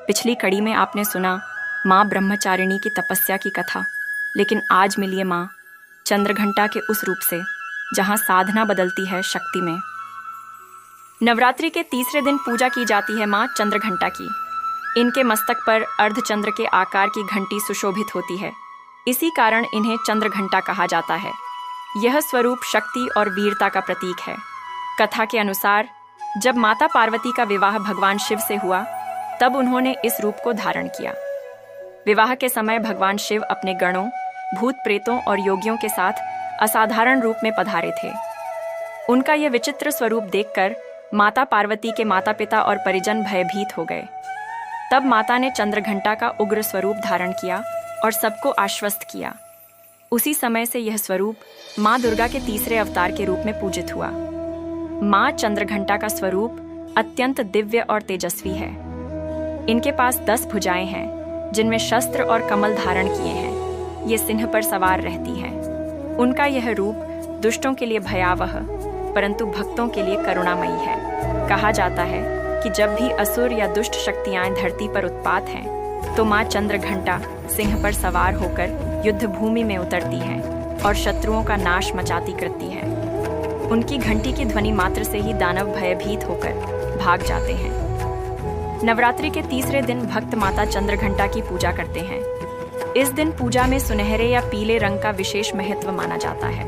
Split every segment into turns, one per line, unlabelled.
पिछली कड़ी में आपने सुना माँ ब्रह्मचारिणी की तपस्या की कथा, लेकिन आज मिलिए माँ चंद्रघंटा के उस रूप से जहाँ साधना बदलती है शक्ति में। नवरात्रि के तीसरे दिन पूजा की जाती है माँ चंद्रघंटा की। इनके मस्तक पर अर्धचंद्र के आकार की घंटी सुशोभित होती है, इसी कारण इन्हें चंद्रघंटा कहा जाता है। यह स्वरूप शक्ति और वीरता का प्रतीक है। कथा के अनुसार जब माता पार्वती का विवाह भगवान शिव से हुआ, तब उन्होंने इस रूप को धारण किया। विवाह के समय भगवान शिव अपने गणों, भूत प्रेतों और योगियों के साथ असाधारण रूप में पधारे थे। उनका यह विचित्र स्वरूप देखकर माता पार्वती के माता पिता और परिजन भयभीत हो गए। तब माता ने चंद्रघंटा का उग्र स्वरूप धारण किया और सबको आश्वस्त किया। उसी समय से यह स्वरूप माँ दुर्गा के तीसरे अवतार के रूप में पूजित हुआ। माँ चंद्रघंटा का स्वरूप अत्यंत दिव्य और तेजस्वी है। इनके पास 10 भुजाएं हैं, जिनमें शस्त्र और कमल धारण किए हैं। ये सिंह पर सवार रहती हैं। उनका यह रूप दुष्टों के लिए भयावह, परंतु भक्तों के लिए करुणामयी है। कहा जाता है कि जब भी असुर या दुष्ट शक्तियां धरती पर उत्पात हैं, तो माँ चंद्रघंटा सिंह पर सवार होकर युद्ध भूमि में उतरती हैं और शत्रुओं का नाश मचाती करती है। उनकी घंटी की ध्वनि मात्र से ही दानव भयभीत होकर भाग जाते हैं। नवरात्रि के तीसरे दिन भक्त माता चंद्रघंटा की पूजा करते हैं। इस दिन पूजा में सुनहरे या पीले रंग का विशेष महत्व माना जाता है।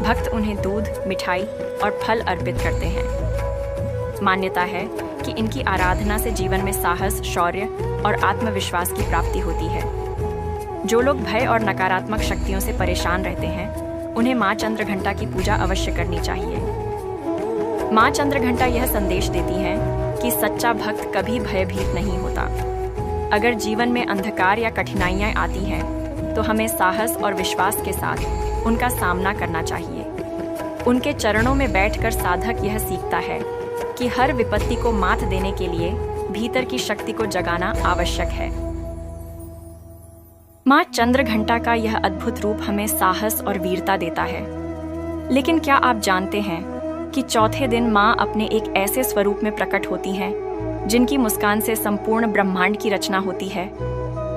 भक्त उन्हें दूध, मिठाई और फल अर्पित करते हैं। मान्यता है कि इनकी आराधना से जीवन में साहस, शौर्य और आत्मविश्वास की प्राप्ति होती है। जो लोग भय और नकारात्मक शक्तियों से परेशान रहते हैं, उन्हें माँ चंद्रघंटा की पूजा अवश्य करनी चाहिए। माँ चंद्रघंटा यह संदेश देती हैं कि सच्चा भक्त कभी भयभीत नहीं होता। अगर जीवन में अंधकार या कठिनाइयाँ आती हैं, तो हमें साहस और विश्वास के साथ उनका सामना करना चाहिए। उनके चरणों में बैठकर साधक यह सीखता है कि हर विपत्ति को मात देने के लिए भीतर की शक्ति को जगाना आवश्यक है। माँ चंद्रघंटा का यह अद्भुत रूप हमें साहस और वीरता देता है। लेकिन क्या आप जानते हैं कि चौथे दिन माँ अपने एक ऐसे स्वरूप में प्रकट होती हैं जिनकी मुस्कान से संपूर्ण ब्रह्मांड की रचना होती है।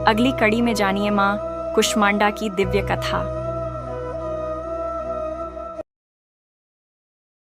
अगली कड़ी में जानिए माँ कुष्मांडा की दिव्य कथा।